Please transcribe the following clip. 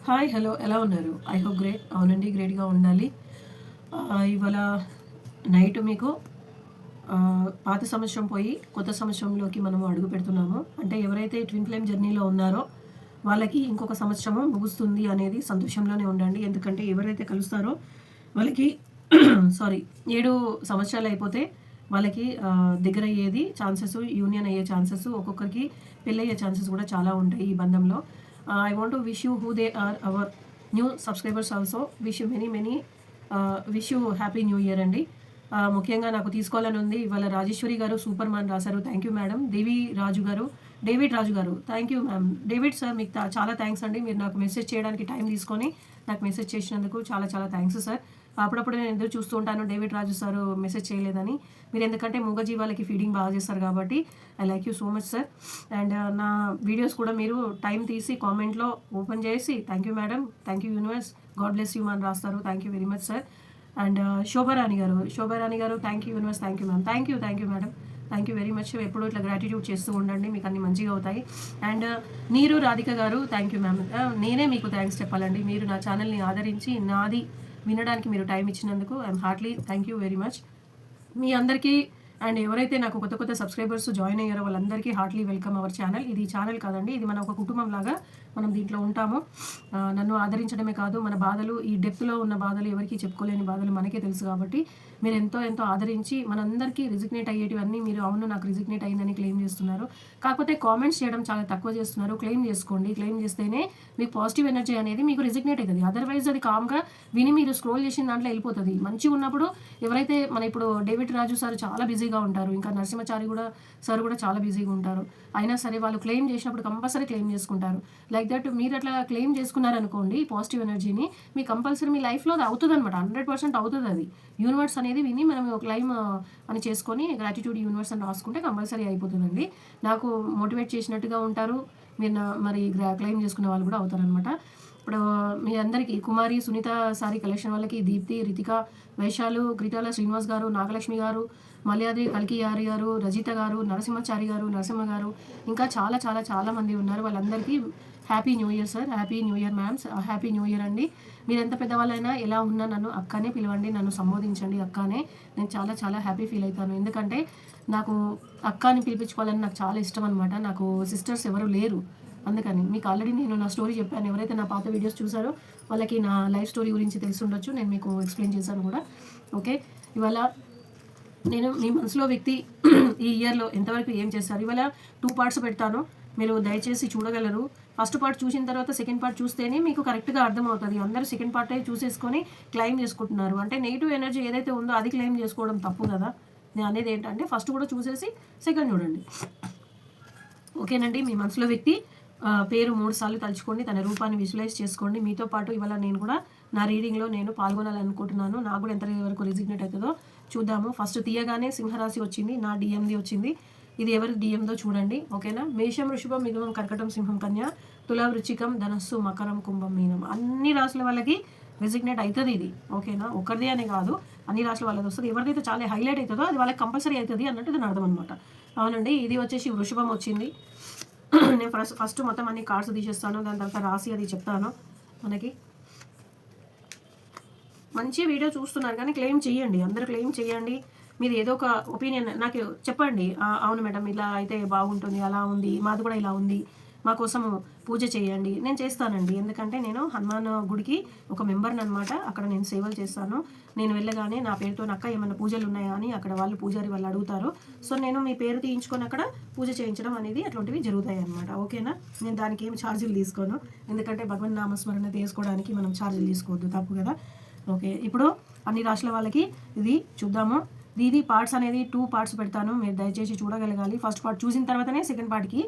Hi hello ఎలా ఉన్నారు? I hope great. అవునండి, గ్రేట్గా ఉండాలి. ఇవాళ నైట్ మీకు పాత సంవత్సరం పోయి కొత్త సంవత్సరంలోకి మనము అడుగు పెడుతున్నాము. అంటే ఎవరైతే ట్విన్ ఫ్లేమ్ జర్నీలో ఉన్నారో వాళ్ళకి ఇంకొక సంవత్సరము ముగుస్తుంది అనేది సంతోషంలోనే ఉండండి. ఎందుకంటే ఎవరైతే కలుస్తారో వాళ్ళకి సారీ 7 సంవత్సరాలు అయిపోతే వాళ్ళకి దగ్గర అయ్యేది ఛాన్సెస్, యూనియన్ అయ్యే ఛాన్సెస్, ఒక్కొక్కరికి పెళ్ళయ్యే ఛాన్సెస్ కూడా చాలా ఉంటాయి ఈ బంధంలో. I want to wish you who they are our new subscribers also. Wish you many wish you happy new year అండి. ముఖ్యంగా నాకు తీసుకోవాలని ఉంది. ఇవాళ రాజేశ్వరి గారు సూపర్ మ్యాన్ రాశారు. Thank you madam. David Raju గారు thank you ma'am. David sir మీకు చాలా థ్యాంక్స్ అండి. మీరు నాకు మెసేజ్ చేయడానికి టైం తీసుకొని నాకు మెసేజ్ చేసినందుకు చాలా చాలా థ్యాంక్స్ సార్. అప్పుడప్పుడు నేను ఎదురు చూస్తూ ఉంటాను డేవిడ్ రాజు సార్ మెసేజ్ చేయలేదని. మీరు ఎందుకంటే మూగజీవాలకి ఫీడింగ్ బాగా చేస్తారు కాబట్టి I like you so much sir. And నా వీడియోస్ కూడా మీరు టైం తీసి కామెంట్లో ఓపెన్ చేసి thank you madam, thank you universe, God bless you అని రాస్తారు. Thank you very much sir. And Shobharani garu thank you universe, thank you ma'am, thank you madam, thank you very much. ఎప్పుడు ఇట్లా gratitude చేస్తూ ఉండండి, మీకు అన్ని మంచిగా అవుతాయి. అండ్ నీరు రాధిక గారు థ్యాంక్ యూ మ్యామ్. నేనే మీకు థ్యాంక్స్ చెప్పాలండి. మీరు నా ఛానల్ని ఆదరించి నాది వినడానికి మీరు టైం ఇచ్చినందుకు I'm heartly thank you very much. మీ అందరికీ అండ్ ఎవరైతే నాకు కొత్త సబ్స్క్రైబర్స్ జాయిన్ అయ్యారో వాళ్ళందరికీ హార్ట్లీ వెల్కమ్ అవర్ ఛానల్. ఇది ఛానల్ కాదండి, ఇది మన ఒక కుటుంబం లాగా మనం దీంట్లో ఉంటాము. నన్ను ఆదరించడమే కాదు, మన బాధలు, ఈ డెప్త్లో ఉన్న బాధలు, ఎవరికి చెప్పుకోలేని బాధలు మనకే తెలుసు కాబట్టి మీరు ఎంతో ఆదరించి మనందరికీ రిజిగ్నేట్ అయ్యేటివన్నీ మీరు అవును నాకు రిజిగ్నేట్ అయిందని క్లెయిమ్ చేస్తున్నారు. కాకపోతే కామెంట్స్ చేయడం చాలా తక్కువ చేస్తున్నారు. క్లెయిమ్ చేసుకోండి. క్లెయిమ్ చేస్తేనే మీకు పాజిటివ్ ఎనర్జీ అనేది మీకు రిజిగ్నేట్ అవుతుంది. అదర్వైజ్ అది కామ్గా విని మీరు స్క్రోల్ చేసిన దాంట్లో వెళ్ళిపోతుంది. మంచిగా ఉన్నప్పుడు ఎవరైతే ఇప్పుడు డేవిడ్ రాజు సార్ చాలా బిజీగా ఉంటారు, ఇంకా నరసింహచారి సార్ కూడా చాలా బిజీగా ఉంటారు. అయినా సరే వాళ్ళు క్లెయిమ్ చేసినప్పుడు కంపల్సరీ క్లెయిమ్ చేసుకుంటారు. లైక్ దట్ మీరు అట్లా క్లెయిమ్ చేసుకున్నారనుకోండి పాజిటివ్ ఎనర్జీని, మీ కంపల్సరీ మీ లైఫ్లో అది అవుతుంది అనమాట. 100% అవుతుంది. అది యూనివర్స్ అనేది విని మనం క్లెయిమ్ అని చేసుకొని గ్రాటిట్యూడ్ యూనివర్స్ అని రాసుకుంటే కంపల్సరీ అయిపోతుందండి. నాకు మోటివేట్ చేసినట్టుగా ఉంటారు మీరు. మరి క్లెయిమ్ చేసుకునే వాళ్ళు కూడా అవుతారనమాట. ఇప్పుడు మీ అందరికీ కుమారి సునీత సారీ కలెక్షన్ వాళ్ళకి, దీప్తి, రితిక, వైశాలు, గ్రిటాల శ్రీనివాస్ గారు, నాగలక్ష్మి గారు, మల్యాద్రి కల్కియారి గారు, రజిత గారు, నరసింహచారి గారు, నరసింహ గారు, ఇంకా చాలా చాలా చాలా మంది ఉన్నారు. వాళ్ళందరికీ happy new year sir. Happy new year ma'ams. Happy new year అండి. మీరు ఎంత పెద్దవాళ్ళైనా ఎలా ఉన్నా నన్ను అక్కనే పిలవండి, నన్ను సంబోధించండి అక్కనే. నేను చాలా చాలా హ్యాపీ ఫీల్ అవుతాను. ఎందుకంటే నాకు అక్కని పిలిపించుకోవాలని నాకు చాలా ఇష్టం అనమాట. నాకు సిస్టర్స్ ఎవరు లేరు. అందుకని మీకు ఆల్రెడీ నేను నా స్టోరీ చెప్పాను. ఎవరైతే నా పాత వీడియోస్ చూసారో వాళ్ళకి నా లైఫ్ స్టోరీ గురించి తెలిసి ఉండొచ్చు. నేను మీకు ఎక్స్ప్లెయిన్ చేశాను కూడా. ఓకే, ఇవాళ నేను మీ మనసులో వ్యక్తి ఈ ఇయర్లో ఎంతవరకు ఏం చేస్తారు, ఇవాళ 2 పార్ట్స్ పెడతాను. మీరు దయచేసి చూడగలరు. ఫస్ట్ పార్ట్ చూసిన తర్వాత సెకండ్ పార్ట్ చూస్తేనే మీకు కరెక్ట్గా అర్థమవుతుంది. అందరూ సెకండ్ పార్టే చూసేసుకొని క్లెయిమ్ చేసుకుంటున్నారు. అంటే నెగిటివ్ ఎనర్జీ ఏదైతే ఉందో అది క్లెయిమ్ చేసుకోవడం తప్పు కదా. నేను అనేది ఏంటంటే ఫస్ట్ కూడా చూసేసి సెకండ్ చూడండి. ఓకేనండి. మీ మనసులో వ్యక్తి పేరు 3 సార్లు తలుచుకోండి, తన రూపాన్ని విజువలైజ్ చేసుకోండి. మీతో పాటు ఇవాళ నేను కూడా నా రీడింగ్లో నేను పాల్గొనాలనుకుంటున్నాను. నాకు కూడా ఎంత వరకు రిజిగ్నేట్ అవుతుందో చూద్దాము. ఫస్ట్ తీయగానే సింహరాశి వచ్చింది, నా డిఎంది వచ్చింది. ఇది ఎవరి డిఎందో చూడండి. ఓకేనా. మేషం, వృషభం, మిథునం, కర్కటం, సింహం, కన్య, తుల, వృచ్చికం, ధనస్సు, మకరం, కుంభం, మీనం. అన్ని రాశుల వాళ్ళకి రిజిగ్నేట్ అవుతుంది ఇది. ఓకేనా. ఒకరిదే అనే కాదు, అన్ని రాశుల వాళ్ళది వస్తుంది. ఎవరిదైతే చాలా హైలైట్ అవుతుందో అది వాళ్ళకి కంపల్సరీ అవుతుంది అన్నట్టు దీని అర్థం అనమాట. అవునండి. ఇది వచ్చేసి వృషభం వచ్చింది. నేను ఫస్ట్ మొత్తం అన్ని కార్డ్స్ తీసేస్తాను, దాని తర్వాత రాసి అది చెప్తాను. మనకి మంచి వీడియో చూస్తున్నారు కానీ క్లెయిమ్ చేయండి, అందరూ క్లెయిమ్ చేయండి. మీరు ఏదో ఒక ఒపీనియన్ నాకు చెప్పండి. అవును మేడం ఇలా అయితే బాగుంటుంది, అలా ఉంది, మాది కూడా ఇలా ఉంది, మా కోసం పూజ చేయండి. నేను చేస్తానండి. ఎందుకంటే నేను హనుమాన్ గుడికి ఒక మెంబర్ని అనమాట. అక్కడ నేను సేవలు చేస్తాను. నేను వెళ్ళగానే నా పేరుతో అక్క ఏమైనా పూజలు ఉన్నాయా అని అక్కడ వాళ్ళు పూజారి వాళ్ళు అడుగుతారు. సో నేను మీ పేరు తీయించుకొని అక్కడ పూజ చేయించడం అనేది అట్లాంటివి జరుగుతాయి అనమాట. ఓకేనా. నేను దానికి ఏమి ఛార్జీలు తీసుకోను. ఎందుకంటే భగవన్ నామస్మరణ తీసుకోవడానికి మనం ఛార్జీలు తీసుకోవద్దు, తప్పు కదా. ఓకే, ఇప్పుడు అన్ని రాశుల వాళ్ళకి ఇది చూద్దాము. ఇది పార్ట్స్ అనేది 2 పార్ట్స్ పెడతాను. మీరు దయచేసి చూడగలగాలి. ఫస్ట్ పార్ట్ చూసిన తర్వాతనే సెకండ్ పార్ట్కి